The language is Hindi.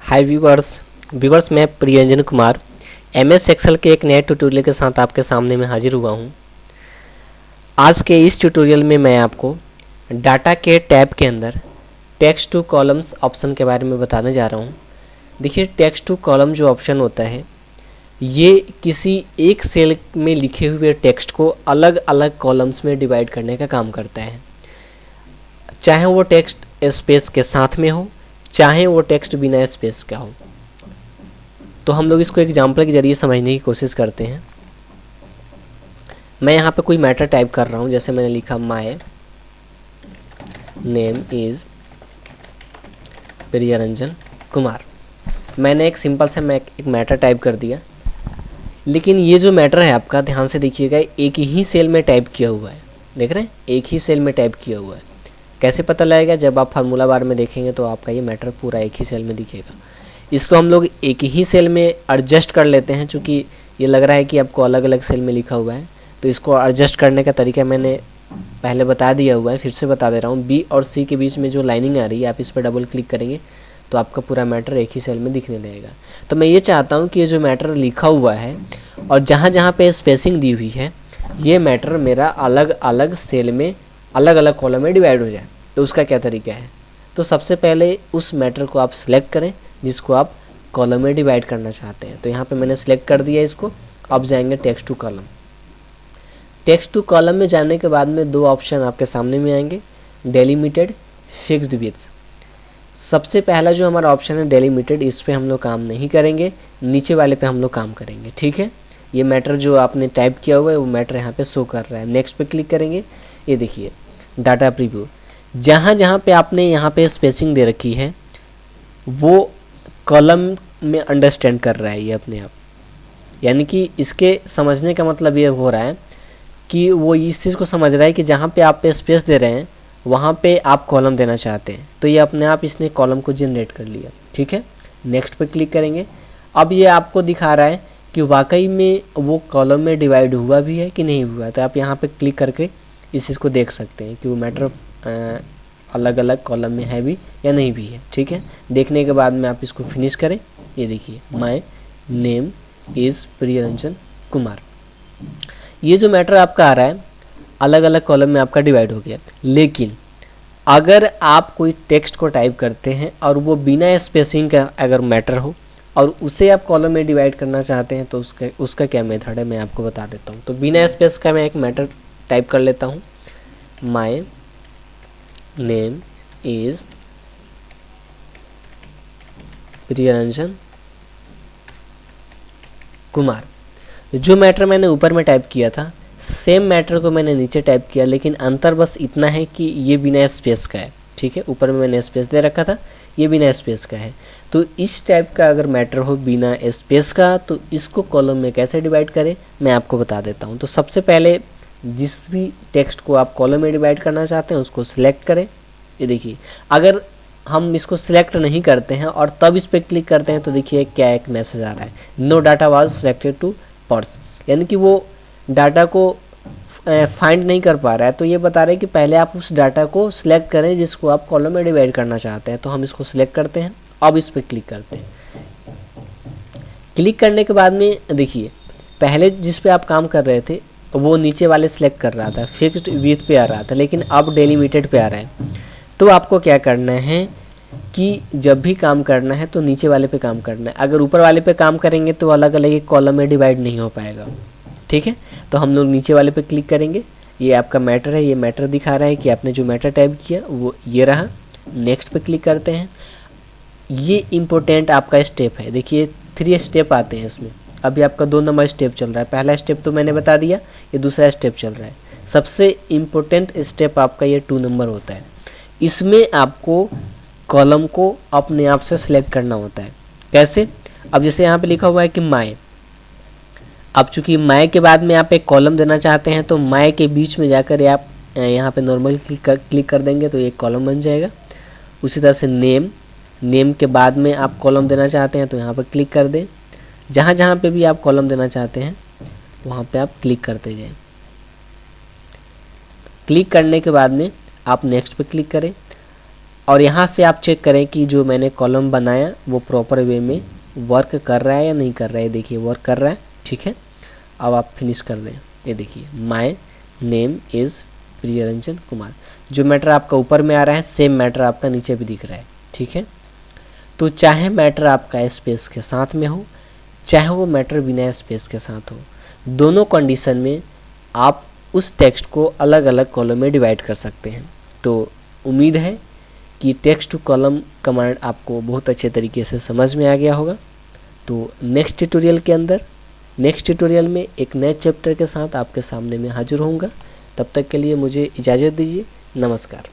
हाय व्यूवर्स मैं प्रियंजन कुमार एमएस एक्सेल के एक नए ट्यूटोरियल के साथ आपके सामने में हाजिर हुआ हूं। आज के इस ट्यूटोरियल में मैं आपको डाटा के टैब के अंदर टेक्स्ट टू कॉलम्स ऑप्शन के बारे में बताने जा रहा हूं। देखिए, टेक्स्ट टू कॉलम जो ऑप्शन होता है ये किसी एक सेल में लिखे हुए टेक्स्ट को अलग अलग कॉलम्स में डिवाइड करने का काम करता है, चाहे वो टेक्स्ट स्पेस के साथ में हो चाहे वो टेक्स्ट बिना स्पेस का हो। तो हम लोग इसको एग्जाम्पल के जरिए समझने की कोशिश करते हैं। मैं यहाँ पे कोई मैटर टाइप कर रहा हूँ, जैसे मैंने लिखा my name is Priyaranjan Kumar. मैंने एक सिंपल से एक मैटर टाइप कर दिया, लेकिन ये जो मैटर है आपका, ध्यान से देखिएगा, एक ही सेल में टाइप किया हुआ है। देख रहे हैं, एक ही सेल में टाइप किया हुआ है। कैसे पता लगेगा? जब आप फार्मूला बार में देखेंगे तो आपका ये मैटर पूरा एक ही सेल में दिखेगा। इसको हम लोग एक ही सेल में एडजस्ट कर लेते हैं, चूँकि ये लग रहा है कि आपको अलग अलग सेल में लिखा हुआ है। तो इसको एडजस्ट करने का तरीका मैंने पहले बता दिया हुआ है, फिर से बता दे रहा हूँ। बी और सी के बीच में जो लाइनिंग आ रही है, आप इस पर डबल क्लिक करेंगे तो आपका पूरा मैटर एक ही सेल में दिखने लगेगा। तो मैं ये चाहता हूँ कि ये जो मैटर लिखा हुआ है और जहाँ जहाँ पे स्पेसिंग दी हुई है, ये मैटर मेरा अलग अलग सेल में अलग अलग कॉलम में डिवाइड हो जाए। तो उसका क्या तरीका है? तो सबसे पहले उस मैटर को आप सिलेक्ट करें जिसको आप कॉलम में डिवाइड करना चाहते हैं। तो यहाँ पे मैंने सिलेक्ट कर दिया इसको। अब जाएंगे text to column. Text to column में जाने के बाद में दो ऑप्शन आपके सामने में आएंगे, डेलिमिटेड, फिक्स्ड विड्थ। सबसे पहला जो हमारा ऑप्शन है डेलिमिटेड, इस पर हम लोग काम नहीं करेंगे, नीचे वाले पे हम लोग काम करेंगे। ठीक है, ये मैटर जो आपने टाइप किया हुआ है वो मैटर यहाँ पे शो कर रहा है। नेक्स्ट पे क्लिक करेंगे। ये देखिए डाटा प्रीव्यू, जहाँ जहाँ पे आपने यहाँ पे स्पेसिंग दे रखी है वो कॉलम में अंडरस्टैंड कर रहा है ये अपने आप। यानी कि इसके समझने का मतलब ये हो रहा है कि वो इस चीज़ को समझ रहा है कि जहाँ पे आप पे स्पेस दे रहे हैं वहाँ पे आप कॉलम देना चाहते हैं। तो ये अपने आप इसने कॉलम को जनरेट कर लिया। ठीक है, नेक्स्ट पे क्लिक करेंगे। अब ये आपको दिखा रहा है कि वाकई में वो कॉलम में डिवाइड हुआ भी है कि नहीं हुआ। तो आप यहाँ पे क्लिक करके इस चीज़ को देख सकते हैं कि वो मैटर अलग अलग कॉलम में है भी या नहीं भी है। ठीक है, देखने के बाद में आप इसको फिनिश करें। ये देखिए my name is Priyaranjan Kumar. ये जो मैटर आपका आ रहा है अलग अलग कॉलम में आपका डिवाइड हो गया। लेकिन अगर आप कोई टेक्स्ट को टाइप करते हैं और वो बिना स्पेसिंग का अगर मैटर हो और उसे आप कॉलम में डिवाइड करना चाहते हैं तो उसका क्या मेथड है मैं आपको बता देता हूँ। तो बिना स्पेस का मैं एक मैटर टाइप कर लेता हूँ, my name is Priyaranjan Kumar. जो मैटर मैंने ऊपर में टाइप किया था सेम मैटर को मैंने नीचे टाइप किया, लेकिन अंतर बस इतना है कि ये बिना स्पेस का है। ठीक है, ऊपर में मैंने स्पेस दे रखा था, ये बिना स्पेस का है। तो इस टाइप का अगर मैटर हो बिना स्पेस का तो इसको कॉलम में कैसे डिवाइड करें मैं आपको बता देता हूँ। तो सबसे पहले जिस भी टेक्स्ट को आप कॉलम में डिवाइड करना चाहते हैं उसको सिलेक्ट करें। ये देखिए, अगर हम इसको सिलेक्ट नहीं करते हैं और तब इस पर क्लिक करते हैं तो देखिए क्या एक मैसेज आ रहा है, no data was selected to parse. यानी कि वो डाटा को फाइंड नहीं कर पा रहा है। तो ये बता रहा है कि पहले आप उस डाटा को सिलेक्ट करें जिसको आप कॉलम में डिवाइड करना चाहते हैं। तो हम इसको सिलेक्ट करते हैं। अब इस पर क्लिक करते हैं। क्लिक करने के बाद में देखिए पहले जिस पे आप काम कर रहे थे वो नीचे वाले सिलेक्ट कर रहा था, फिक्स्ड विड्थ पे आ रहा था, लेकिन अब डेलिमिटेड पे आ रहा है। तो आपको क्या करना है कि जब भी काम करना है तो नीचे वाले पे काम करना है। अगर ऊपर वाले पे काम करेंगे तो अलग अलग एक कॉलम में डिवाइड नहीं हो पाएगा। ठीक है, तो हम लोग नीचे वाले पे क्लिक करेंगे। ये आपका मैटर है, ये मैटर दिखा रहा है कि आपने जो मैटर टाइप किया वो ये रहा। नेक्स्ट पे क्लिक करते हैं। ये इम्पोर्टेंट आपका स्टेप है। देखिए 3 स्टेप आते हैं इसमें। अभी आपका 2 नंबर स्टेप चल रहा है। पहला स्टेप तो मैंने बता दिया, ये दूसरा स्टेप चल रहा है। सबसे इम्पोर्टेंट स्टेप आपका ये 2 नंबर होता है। इसमें आपको कॉलम को अपने आप से सिलेक्ट करना होता है। कैसे? अब जैसे यहाँ पे लिखा हुआ है कि माय, अब चूंकि माय के बाद में आप एक कॉलम देना चाहते हैं तो माय के बीच में जाकर आप यहाँ पे नॉर्मल क्लिक कर देंगे तो एक कॉलम बन जाएगा। उसी तरह से नेम के बाद में आप कॉलम देना चाहते हैं तो यहाँ पर क्लिक कर दें। जहाँ जहाँ पे भी आप कॉलम देना चाहते हैं वहाँ पे आप क्लिक करते जाएं। क्लिक करने के बाद में आप नेक्स्ट पे क्लिक करें। और यहाँ से आप चेक करें कि जो मैंने कॉलम बनाया वो प्रॉपर वे में वर्क कर रहा है या नहीं कर रहा है। देखिए वर्क कर रहा है, ठीक है। अब आप फिनिश कर दें। ये देखिए my name is Priyaranjan Kumar, जो मैटर आपका ऊपर में आ रहा है सेम मैटर आपका नीचे भी दिख रहा है, ठीक है। तो चाहे मैटर आपका स्पेस के साथ में हो, चाहे वो मैटर बिना स्पेस के साथ हो, दोनों कंडीशन में आप उस टेक्स्ट को अलग अलग कॉलम में डिवाइड कर सकते हैं। तो उम्मीद है कि टेक्स्ट टू कॉलम कमांड आपको बहुत अच्छे तरीके से समझ में आ गया होगा। तो नेक्स्ट ट्यूटोरियल में एक नए चैप्टर के साथ आपके सामने मैं हाजिर होऊंगा। तब तक के लिए मुझे इजाज़त दीजिए। नमस्कार।